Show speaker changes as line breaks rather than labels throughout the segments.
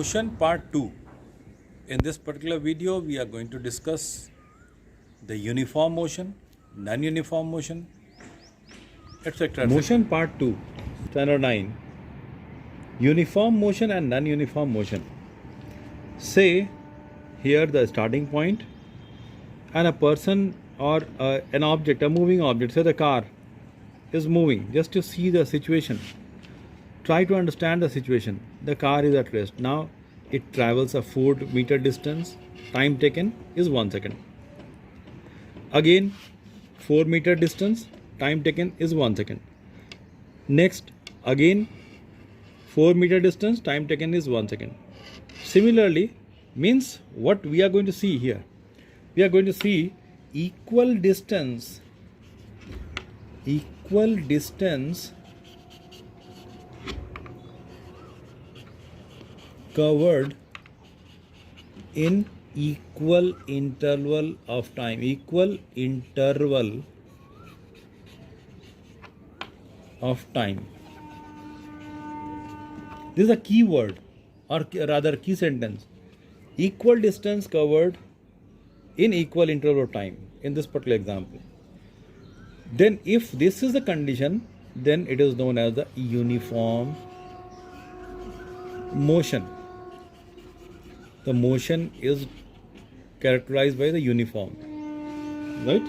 Motion part 2. In this particular video, we are going to discuss the uniform motion, non-uniform motion, etc.
Motion part 2, standard 9. Uniform motion and non-uniform motion. Say here the starting point and a person or an object, a moving object, say the car is moving, just to see the situation. Try to understand the situation. The car is at rest. Now it travels a 4 meter distance. Time taken is 1 second. Again 4 meter distance. Time taken is 1 second. Next again 4 meter distance. Time taken is 1 second. Similarly, means what we are going to see here. We are going to see equal distance covered in equal interval of time. This is a key word, or rather key sentence. Equal distance covered in equal interval of time in this particular example. Then if this is the condition, then it is known as the uniform motion. The motion is characterized by the uniform, right?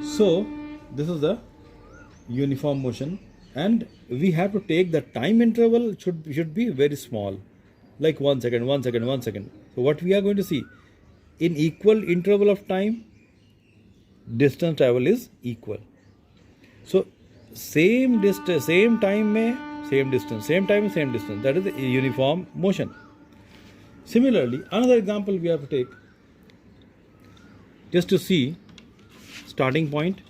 So this is the uniform motion, and we have to take the time interval should be very small, like 1 second. So what we are going to see, in equal interval of time, distance travel is equal. So same distance, same time mein same distance, same time same distance, that is the uniform motion. Similarly, another example we have to take, just to see starting point.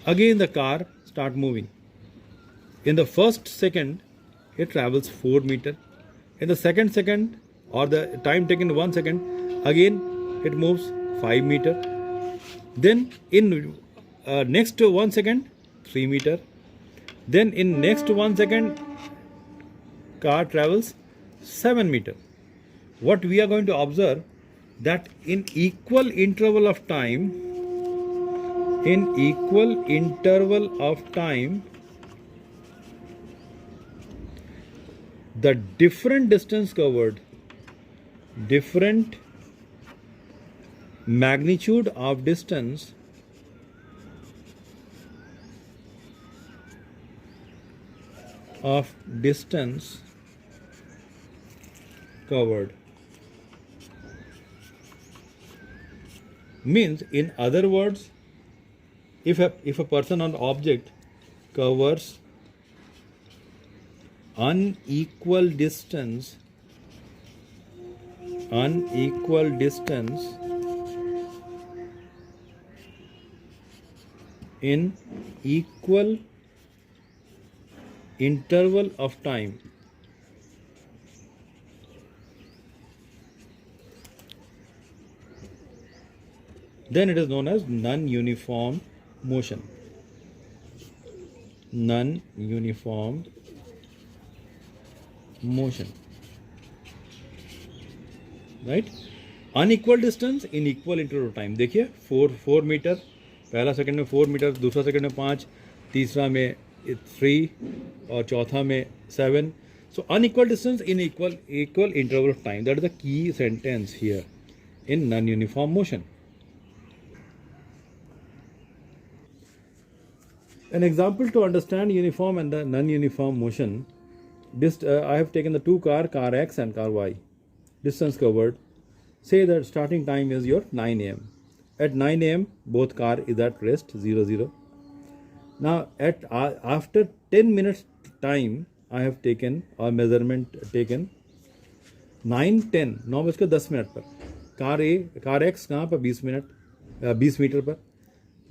Again the car start moving. In the first second it travels 4 meter. In the second second, or the time taken 1 second, again it moves 5 meter. Then in next 1 second 3 meter. Then in next 1 second car travels 7 meter. What we are going to observe, that in equal interval of time, the different distance covered, different magnitude of distance covered. Means, in other words, if a person or object covers unequal distance in equal interval of time, then it is known as non-uniform motion. Non-uniform motion, right? Unequal distance in equal interval of time. देखिए 4 metre, पहला second में 4 metre, दूसरा second में 5, तीसरा में 3 और चौथा में 7. So unequal distance in equal interval of time. That is the key sentence here in non-uniform motion. An example to understand uniform and the non-uniform motion. I have taken the two car X and car Y. Distance covered. Say that starting time is your 9 am. At 9 am, both car is at rest, 0. Now after 10 minutes time, I have taken or measurement taken 9:10, 9:10 पर car X कहाँ पर 20 metre पर,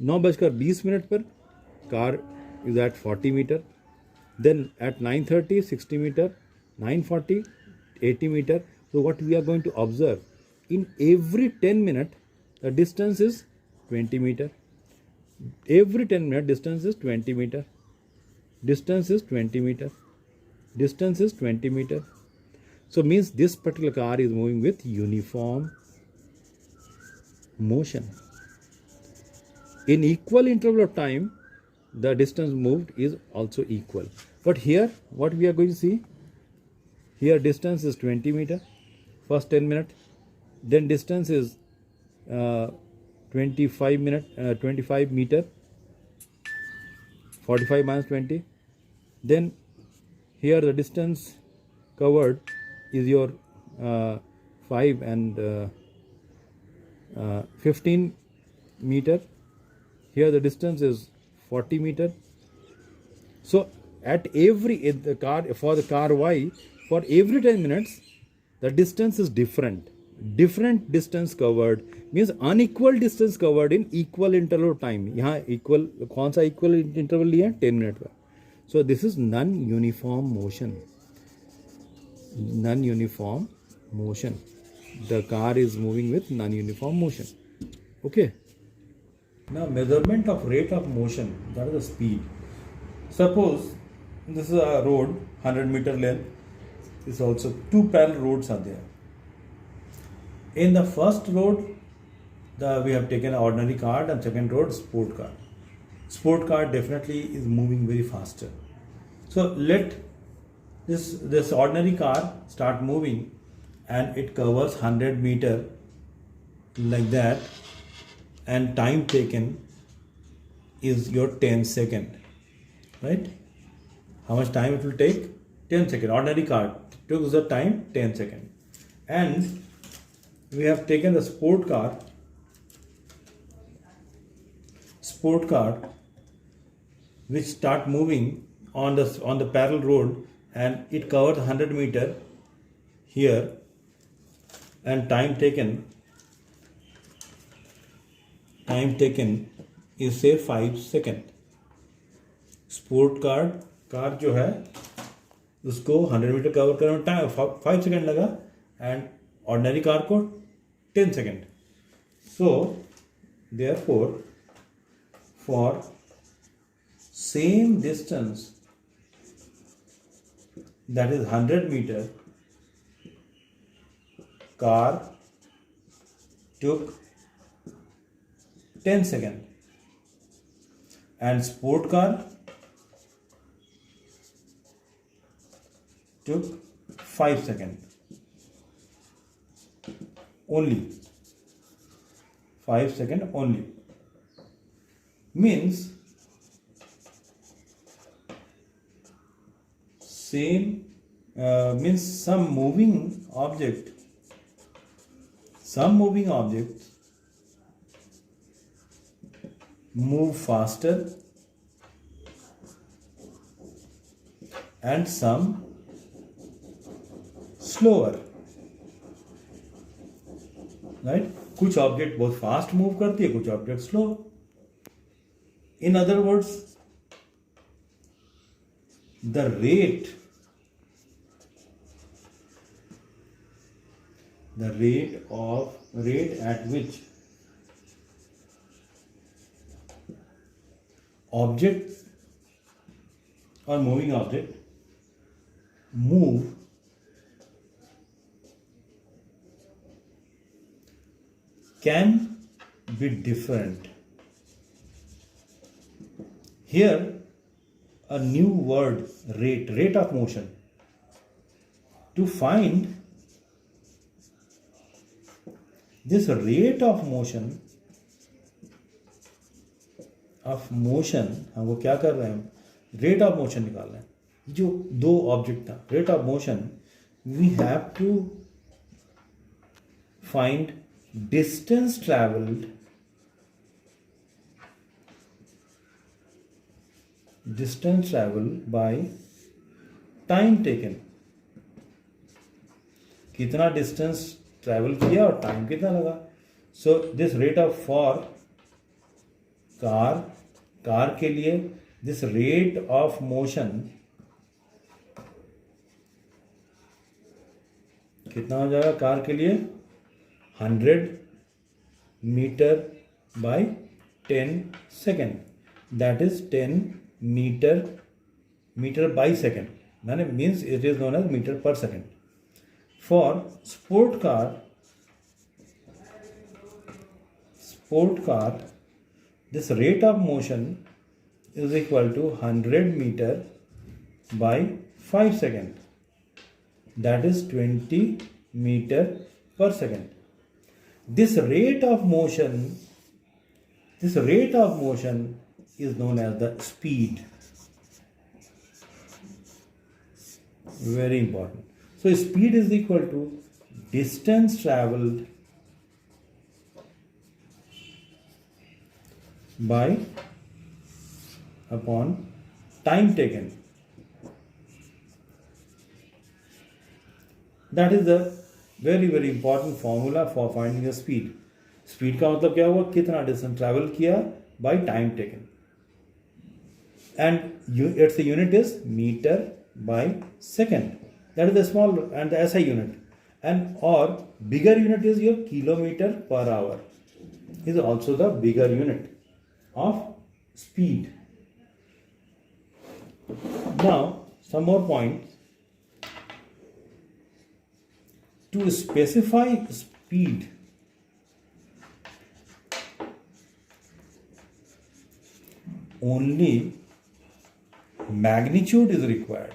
9:20 पर car is at 40 meter. Then at 9:30 60 meter, 9:40 80 meter. So what we are going to observe, in every 10 minutes the distance is 20 meter. Every 10 minutes distance is 20 meter. Distance is 20 meter. Distance is 20 meter. So means this particular car is moving with uniform motion. In equal interval of time, the distance moved is also equal. But here, what we are going to see, here distance is 20 meter, first 10 minutes, then distance is 25 meter, 45 minus 20. Then here the distance covered is your 5 and 15 meter. Here the distance is 40 meter. So at every the car for the car Y, for every 10 minutes the distance is different. Different distance covered means unequal distance covered in equal interval of time. यहाँ equal कौन सा equal interval लिया है 10 minute का. So this is non-uniform motion. Non-uniform motion. The car is moving with non-uniform motion. Okay. Now measurement of rate of motion, that is the speed. Suppose this is a road 100 meter length. This also two parallel roads are there. In the first road, we have taken an ordinary car, and second road sport car. Sport car definitely is moving very faster. So let this ordinary car start moving, and it covers 100 meter like that, and time taken is your 10 second, right? How much time it will take? 10 second. Ordinary car took the time 10 second. And we have taken the sport car which start moving on the parallel road, and it covers 100 meter here, and time taken is say 5 second. Sport car जो है उसको 100 metre cover करने में time 5 second लगा, and ordinary car को 10 second. So therefore for same distance, that is 100 meter, car took 10 seconds, and sport car took 5 seconds. Only 5 seconds only. Means same means some moving objects move faster and some slower, right? कुछ object बहुत fast move करती है, कुछ object slow. In other words, the rate at which object or moving object move can be different. Here a new word, rate of motion. To find this rate of motion हम वो क्या कर रहे हैं, rate of motion निकाल रहे हैं. जो दो ऑब्जेक्ट था, rate of motion, we have to find distance travelled, by time taken. कितना डिस्टेंस ट्रैवल किया और टाइम कितना लगा. So this rate of for car के लिए दिस रेट ऑफ मोशन कितना हो जाएगा कार के लिए, 100 metre by 10 second, that is 10 metre by second, means it is known as metre per second. For sport car, this rate of motion is equal to 100 meter by 5 seconds. That is 20 meter per second. This rate of motion is known as the speed. Very important. So speed is equal to distance traveled by upon time taken. That is the very important formula for finding the speed. Speed का मतलब क्या हुआ, कितना distance travel किया by time taken, and its unit is meter by second. That is the small and the SI unit, and or bigger unit is your kilometer per hour. Is also the bigger unit of speed. Now some more points. To specify speed, only magnitude is required.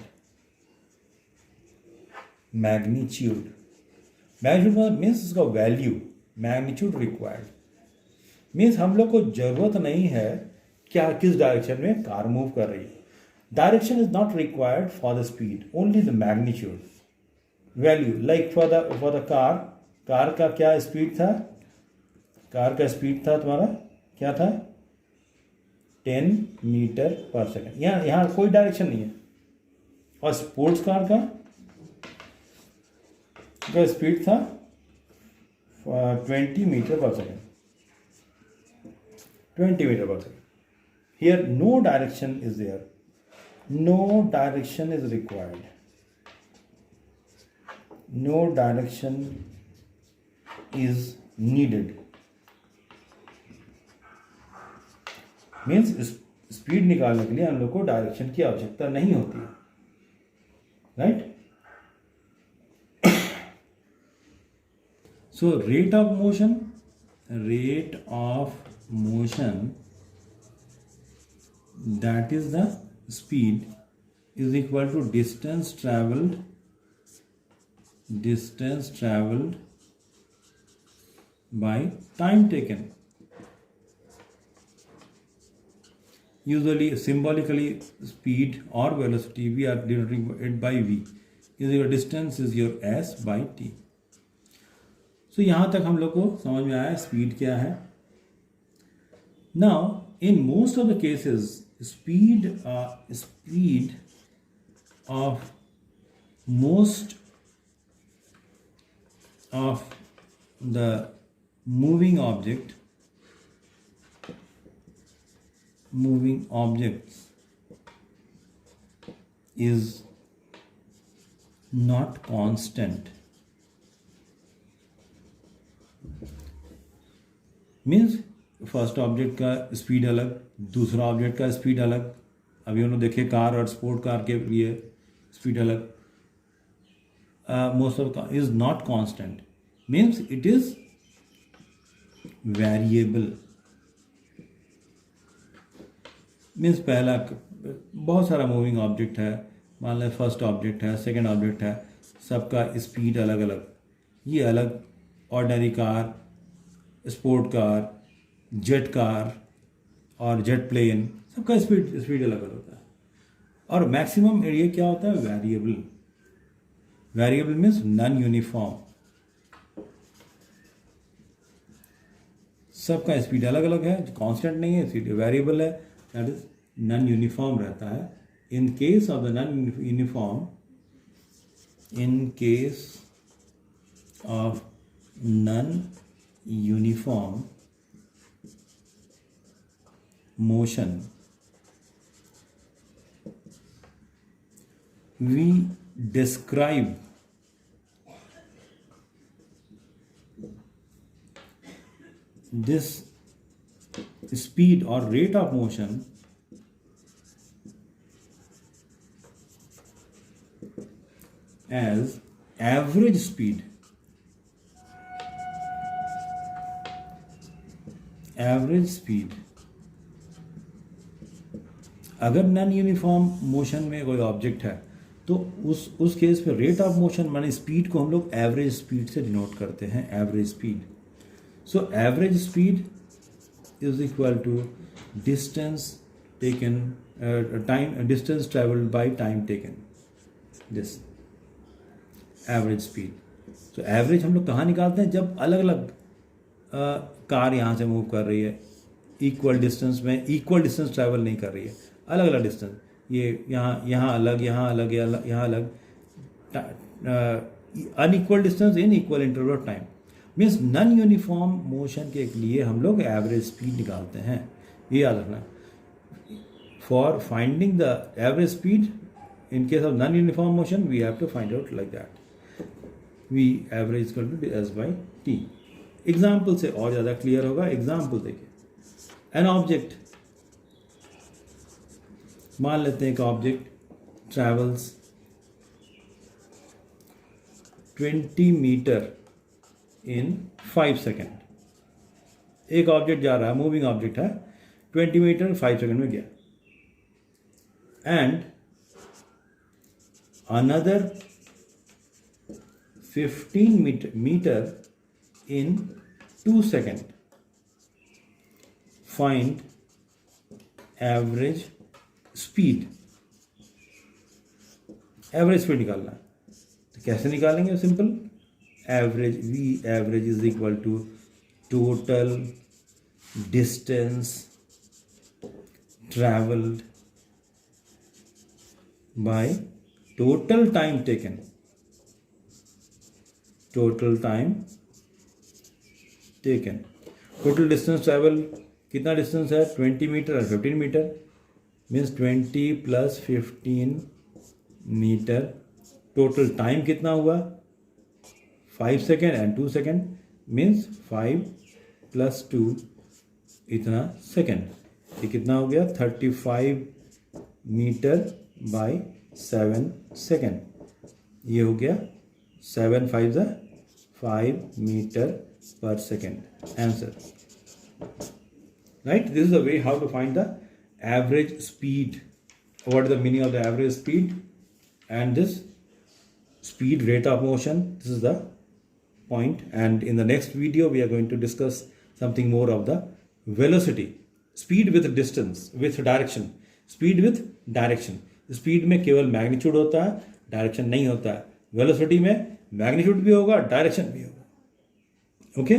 Magnitude means इसका value. Magnitude required means हम लोग को जरूरत नहीं है क्या किस direction में कार मूव कर रही है. Direction is not required for the speed, only the magnitude. Value, like for the car का क्या स्पीड था, कार का स्पीड था तुम्हारा क्या था, 10 मीटर पर सेकेंड. यहाँ कोई डायरेक्शन नहीं है. और स्पोर्ट्स कार का स्पीड था 20 metre per second. 20 metre per second. Here no direction is there. No direction is required. No direction is needed. Means speed निकालने के लिए हम लोग को डायरेक्शन की आवश्यकता नहीं होती है. Right. So rate of motion, that is the speed, is equal to distance traveled by time taken. Usually symbolically speed or velocity we are denoting it by v. Your distance is your s by t. So यहाँ तक हम लोग को समझ में आया speed क्या है. Now in most of the cases speed of most of the moving objects is not constant. Means first object का स्पीड अलग, दूसरा ऑब्जेक्ट का स्पीड अलग. अभी उन्होंने देखे कार और स्पोर्ट कार के लिए स्पीड अलग. Most of car is not constant. Means it is variable. Means पहला बहुत सारा मूविंग ऑब्जेक्ट है, मान लें फर्स्ट ऑब्जेक्ट है, सेकंड ऑब्जेक्ट है, सबका स्पीड अलग अलग. ये अलग ordinary car, sport car, jet car और जेट प्लेन, सबका स्पीड अलग अलग होता है. और मैक्सिमम एरिया क्या होता है, variable. Variable means non uniform. सबका स्पीड अलग अलग है, कांस्टेंट नहीं है, स्पीड वेरिएबल है, दैट इज नॉन यूनिफॉर्म रहता है. इन case of the non uniform, in case of non uniform motion, we describe this speed or rate of motion as average speed, average speed अगर non uniform motion में कोई object है तो उस case में rate of motion माने speed को हम लोग एवरेज स्पीड से डिनोट करते हैं, average speed. So average speed is equal to distance taken, time, distance travelled by time taken, this average speed. तो एवरेज हम लोग कहाँ निकालते हैं? जब अलग अलग कार यहाँ से मूव कर रही है, इक्वल डिस्टेंस में, इक्वल डिस्टेंस ट्रैवल नहीं कर रही है, अलग अलग डिस्टेंस, ये यहाँ अलग, यहाँ अलग, यहाँ अलग, unequal distance in equal interval of time. Means non uniform motion के लिए हम लोग एवरेज स्पीड निकालते हैं, ये याद रखना. For finding the average speed in case of non uniform motion we have to find out like that, we average equal to S by T. Example से और ज़्यादा क्लियर होगा. एग्जाम्पल देखिए, एन ऑब्जेक्ट, मान लेते हैं एक ऑब्जेक्ट ट्रैवल्स 20 मीटर इन 5 second. एक ऑब्जेक्ट जा रहा है, मूविंग ऑब्जेक्ट है, 20 मीटर 5 सेकेंड में गया. And another 15 metre in 2 seconds. Find average speed. Average speed निकालना है तो कैसे निकालेंगे? Simple, average, v average is equal to total distance travelled by total time taken. Total time taken, total distance travel कितना distance है? 20 metre और 15 metre, means 20 plus 15 metre. Total time कितना हुआ? 5 second and 2 second, means 5 plus 2 इतना second. ये कितना हो गया? 35 मीटर बाय 7 सेकेंड. ये हो गया 7 5 metre per second. Answer. Right? This is the way how to find the average speed. What is the meaning of the average speed? And this speed, rate of motion, this is the point. And in the next video, we are going to discuss something more of the velocity. Speed with distance, with direction. Speed with direction. Speed में केवल magnitude होता है, direction नहीं होता है. Velocity में magnitude भी होगा, direction भी होगा. Okay?